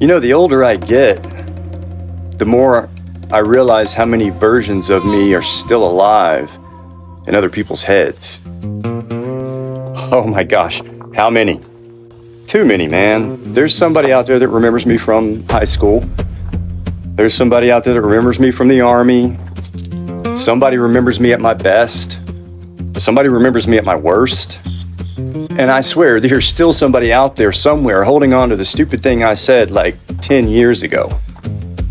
The older I get, the more I realize how many versions of me are still alive in other people's heads. Oh my gosh, how many? Too many, man. There's somebody out there that remembers me from high school. There's somebody out there that remembers me from the army. Somebody remembers me at my best. Somebody remembers me at my worst. And I swear, there's still somebody out there somewhere holding on to the stupid thing I said like 10 years ago.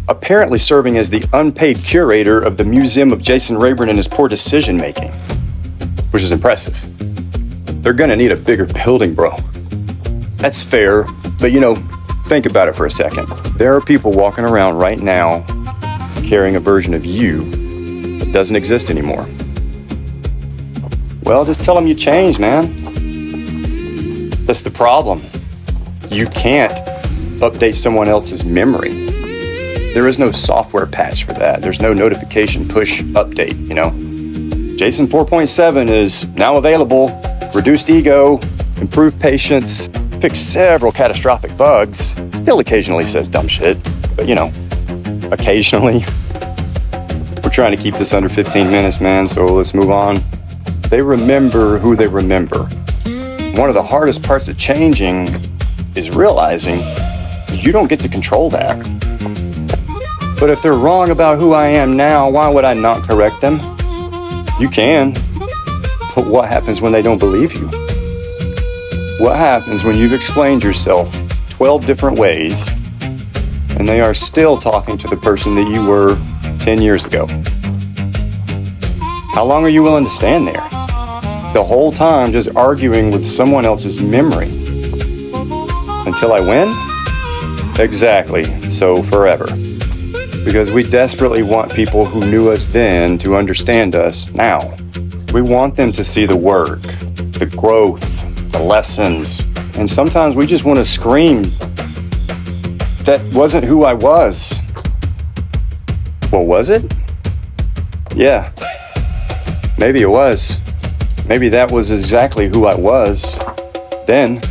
Apparently serving as the unpaid curator of the Museum of Jason Rayburn and his poor decision making, which is impressive. They're gonna need a bigger building, bro. That's fair, but think about it for a second. There are people walking around right now carrying a version of you that doesn't exist anymore. Well, just tell them you changed, man. That's the problem. You can't update someone else's memory. There is no software patch for that. There's no notification push update, Jason 4.7 is now available. Reduced ego, improved patience, fixed several catastrophic bugs. Still occasionally says dumb shit, but occasionally. We're trying to keep this under 15 minutes, man, so let's move on. They remember who they remember. One of the hardest parts of changing is realizing you don't get to control that. But if they're wrong about who I am now, why would I not correct them? You can. But what happens when they don't believe you? What happens when you've explained yourself 12 different ways and they are still talking to the person that you were 10 years ago? How long are you willing to stand there? The whole time just arguing with someone else's memory. Until I win? Exactly, so forever. Because we desperately want people who knew us then to understand us now. We want them to see the work, the growth, the lessons, and sometimes we just want to scream, that wasn't who I was. Well, was it? Yeah, maybe it was. Maybe that was exactly who I was then,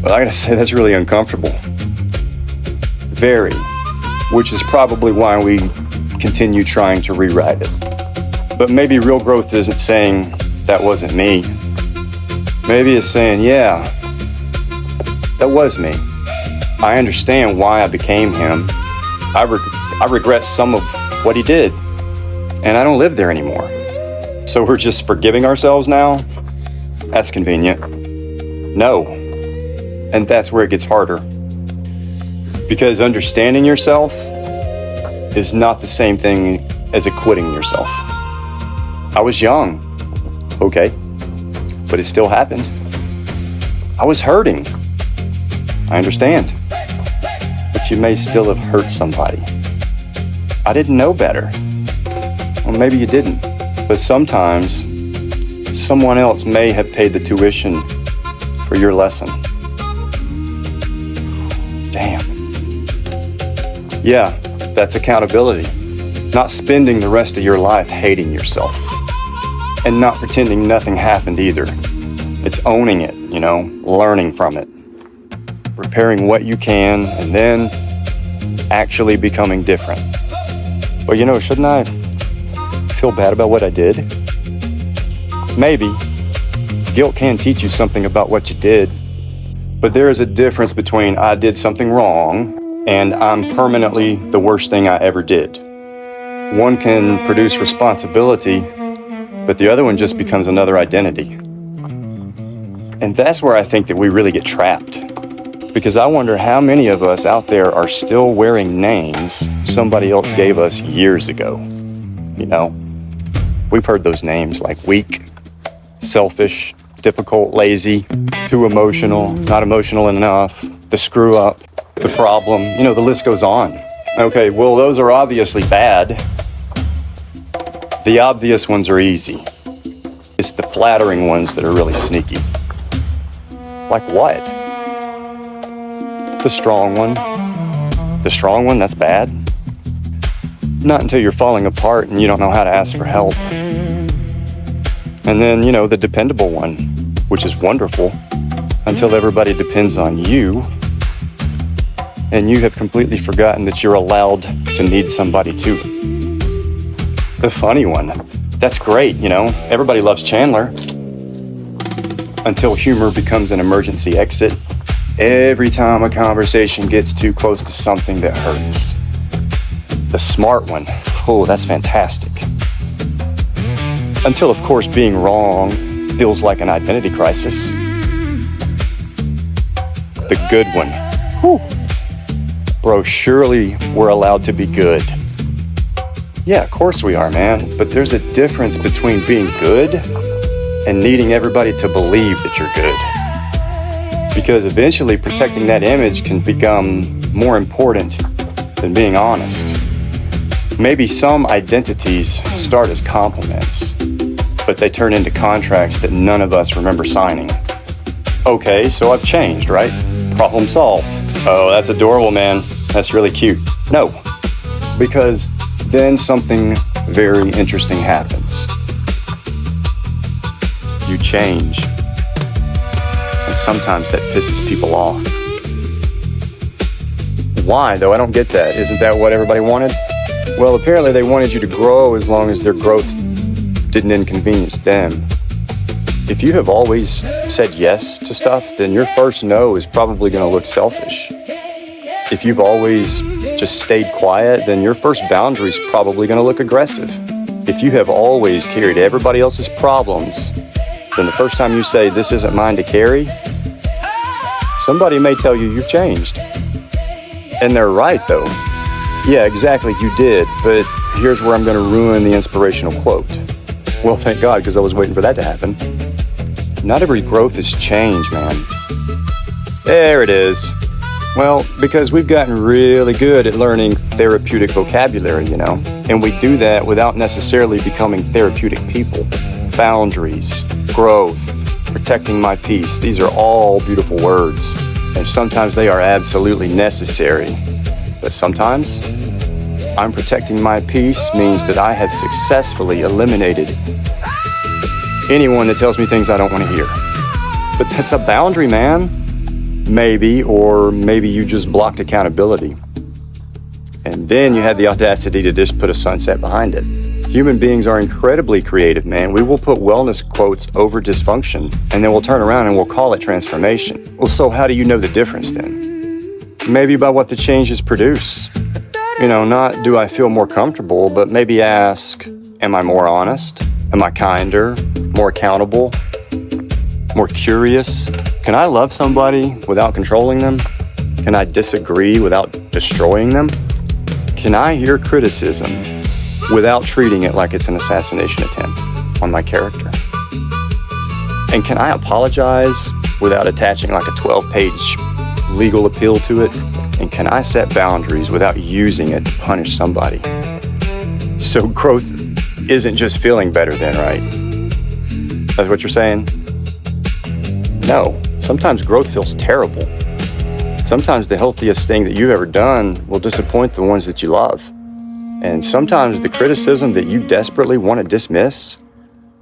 but I gotta say that's really uncomfortable. Very, which is probably why we continue trying to rewrite it. But maybe real growth isn't saying that wasn't me. Maybe it's saying, yeah, that was me. I understand why I became him. I regret some of what he did, and I don't live there anymore. So we're just forgiving ourselves now? That's convenient. No. And that's where it gets harder. Because understanding yourself is not the same thing as acquitting yourself. I was young, okay, but it still happened. I was hurting. I understand. But you may still have hurt somebody. I didn't know better. Well, maybe you didn't. But sometimes, someone else may have paid the tuition for your lesson. Damn. Yeah, that's accountability. Not spending the rest of your life hating yourself. And not pretending nothing happened either. It's owning it, learning from it. Repairing what you can, and then actually becoming different. But shouldn't I feel bad about what I did? Maybe. Guilt can teach you something about what you did. But there is a difference between I did something wrong and I'm permanently the worst thing I ever did. One can produce responsibility, but the other one just becomes another identity. And that's where I think that we really get trapped. Because I wonder how many of us out there are still wearing names somebody else gave us years ago. We've heard those names like weak, selfish, difficult, lazy, too emotional, not emotional enough, the screw up, the problem, the list goes on. Okay, well, those are obviously bad. The obvious ones are easy. It's the flattering ones that are really sneaky. Like what? The strong one. The strong one, that's bad. Not until you're falling apart and you don't know how to ask for help. And then, the dependable one, which is wonderful, until everybody depends on you. and you have completely forgotten that you're allowed to need somebody too. The funny one. That's great, you know. Everybody loves Chandler. Until humor becomes an emergency exit every time a conversation gets too close to something that hurts. The smart one. Oh, that's fantastic. Until, of course, being wrong feels like an identity crisis. The good one. Whew. Bro, surely we're allowed to be good. Yeah, of course we are, man. But there's a difference between being good and needing everybody to believe that you're good. Because eventually protecting that image can become more important than being honest. Maybe some identities start as compliments, but they turn into contracts that none of us remember signing. Okay, so I've changed, right? Problem solved. Oh, that's adorable, man. That's really cute. No, because then something very interesting happens. You change. And sometimes that pisses people off. Why, though? I don't get that. Isn't that what everybody wanted? Well, apparently they wanted you to grow as long as their growth didn't inconvenience them. If you have always said yes to stuff, then your first no is probably going to look selfish. If you've always just stayed quiet, then your first boundary is probably going to look aggressive. If you have always carried everybody else's problems, then the first time you say, this isn't mine to carry, somebody may tell you you've changed. And they're right, though. Yeah, exactly, you did, but here's where I'm going to ruin the inspirational quote. Well, thank God, because I was waiting for that to happen. Not every growth is change, man. There it is. Well, because we've gotten really good at learning therapeutic vocabulary, you know, and we do that without necessarily becoming therapeutic people. Boundaries, growth, protecting my peace, these are all beautiful words, and sometimes they are absolutely necessary. But sometimes, I'm protecting my peace means that I have successfully eliminated anyone that tells me things I don't want to hear. But that's a boundary, man. Maybe, or maybe you just blocked accountability. And then you had the audacity to just put a sunset behind it. Human beings are incredibly creative, man. We will put wellness quotes over dysfunction, and then we'll turn around and we'll call it transformation. Well, so how do you know the difference then? Maybe by what the changes produce. You know, not do I feel more comfortable, but maybe ask, am I more honest? Am I kinder? More accountable? More curious? Can I love somebody without controlling them? Can I disagree without destroying them? Can I hear criticism without treating it like it's an assassination attempt on my character? And can I apologize without attaching like a 12-page legal appeal to it? And can I set boundaries without using it to punish somebody? So growth isn't just feeling better then, right? That's what you're saying? No. Sometimes growth feels terrible. Sometimes the healthiest thing that you've ever done will disappoint the ones that you love. And sometimes the criticism that you desperately want to dismiss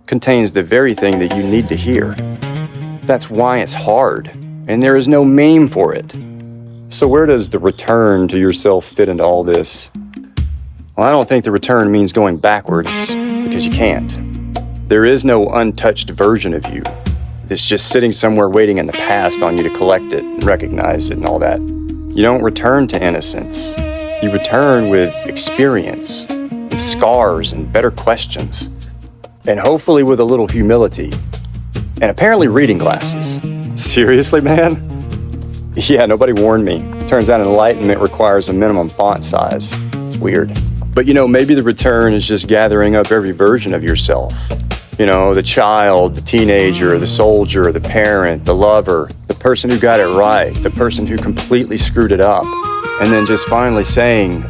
contains the very thing that you need to hear. That's why it's hard, and there is no meme for it. So where does the return to yourself fit into all this? Well, I don't think the return means going backwards, because you can't. There is no untouched version of you. It's just sitting somewhere waiting in the past on you to collect it and recognize it and all that. You don't return to innocence. You return with experience, and scars, and better questions. And hopefully with a little humility. And apparently reading glasses. Seriously, man? Yeah, nobody warned me. Turns out enlightenment requires a minimum font size. It's weird. But you know, maybe the return is just gathering up every version of yourself. You know, the child, the teenager, the soldier, the parent, the lover, the person who got it right, the person who completely screwed it up. And then just finally saying,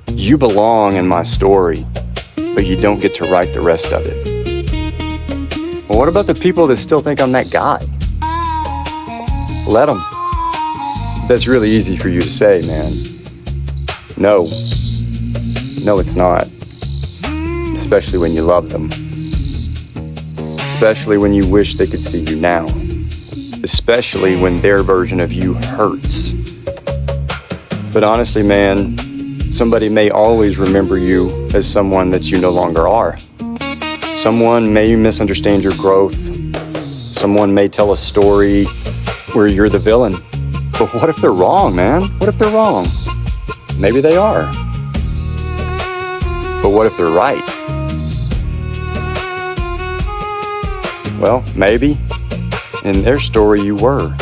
you belong in my story, but you don't get to write the rest of it. Well, what about the people that still think I'm that guy? Let them. That's really easy for you to say, man. No. No, it's not. Especially when you love them. Especially when you wish they could see you now. Especially when their version of you hurts. But honestly, man, somebody may always remember you as someone that you no longer are. Someone may misunderstand your growth. Someone may tell a story where you're the villain. But what if they're wrong, man? What if they're wrong? Maybe they are. But what if they're right? Well, maybe in their story you were.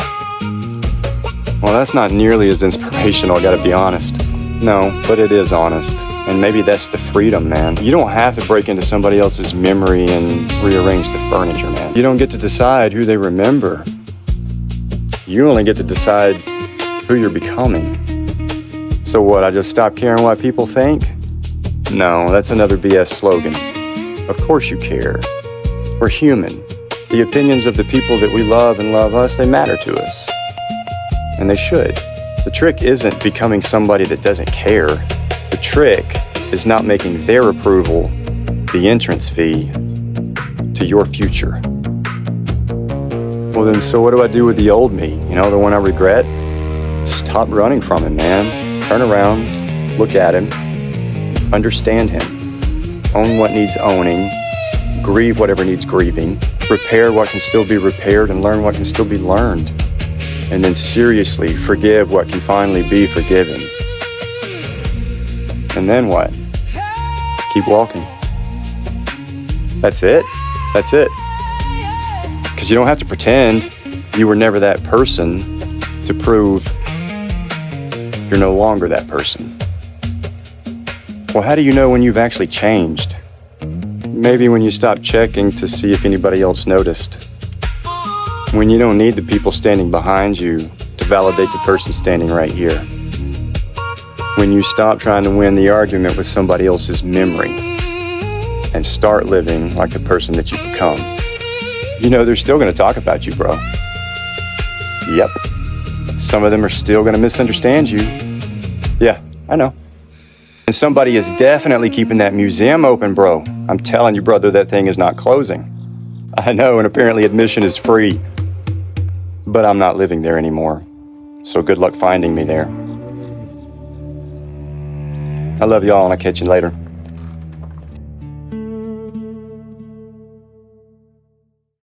Well, that's not nearly as inspirational, I gotta be honest. No, but it is honest. And maybe that's the freedom, man. You don't have to break into somebody else's memory and rearrange the furniture, man. You don't get to decide who they remember. You only get to decide who you're becoming. So what, I just stop caring what people think? No, that's another BS slogan. Of course you care. We're human. The opinions of the people that we love and love us, they matter to us. And they should. The trick isn't becoming somebody that doesn't care. The trick is not making their approval the entrance fee to your future. Well then, so what do I do with the old me? You know, the one I regret? Stop running from him, man. Turn around, look at him, understand him, own what needs owning, grieve whatever needs grieving, repair what can still be repaired, and learn what can still be learned. And then seriously forgive what can finally be forgiven. And then what? Keep walking. That's it. That's it. Because you don't have to pretend you were never that person to prove you're no longer that person. Well, how do you know when you've actually changed? Maybe when you stop checking to see if anybody else noticed. When you don't need the people standing behind you to validate the person standing right here. When you stop trying to win the argument with somebody else's memory and start living like the person that you become. You know, they're still going to talk about you, bro. Yep. Some of them are still going to misunderstand you. Yeah, I know. And somebody is definitely keeping that museum open, bro. I'm telling you, brother, that thing is not closing. I know, and apparently admission is free. But I'm not living there anymore. So good luck finding me there. I love y'all, and I'll catch you later.